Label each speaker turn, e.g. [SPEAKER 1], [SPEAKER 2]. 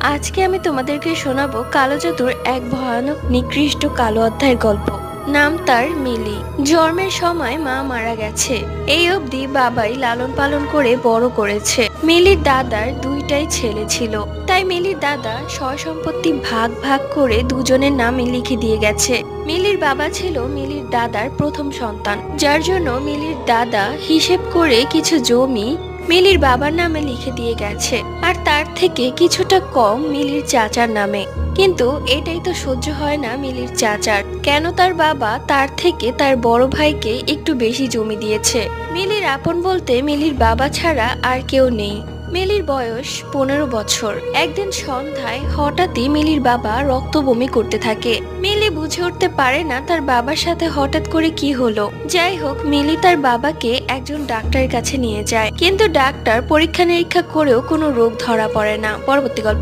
[SPEAKER 1] আজকে আমি তোমাদেরকে শোনাবো কালো জাদুর এক ভয়ানক নিকৃষ্ট কালো অধ্যায়ের গল্প। নাম তার মিলি। জন্মের সময় মা মারা গেছে। এই অবধি বাবাই লালন পালন করে বড় করেছে। মিলির দাদার দুইটাই ছেলে ছিল, তাই মিলির দাদা সয়-সম্পত্তি ভাগ ভাগ করে দুজনের নামে লিখে দিয়ে গেছে। মিলির বাবা ছিল মিলির দাদার প্রথম সন্তান, যার জন্য মিলির দাদা হিসেব করে কিছু জমি মিলির বাবার নামে লিখে দিয়ে গেছে, আর তার থেকে কিছুটা কম মিলির চাচার নামে। কিন্তু এটাই তো সহ্য হয় না মিলির চাচার, কেন তার বাবা তার থেকে তার বড় ভাইকে একটু বেশি জমি দিয়েছে। মিলির আপন বলতে মিলির বাবা ছাড়া আর কেউ নেই। মিলির বয়স 15 বছর। একদিন সন্ধ্যায় হঠাৎই মিলির বাবা রক্ত বমি করতে থাকে। মিলি বুঝে উঠতে পারে না তার বাবার সাথে হঠাৎ করে কি হলো। যাই হোক, মিলি তার বাবাকে একজন ডাক্তারের কাছে নিয়ে যায়, কিন্তু ডাক্তার পরীক্ষা নিরীক্ষা করেও কোনো রোগ ধরা পড়ে না। পরবর্তী গল্প।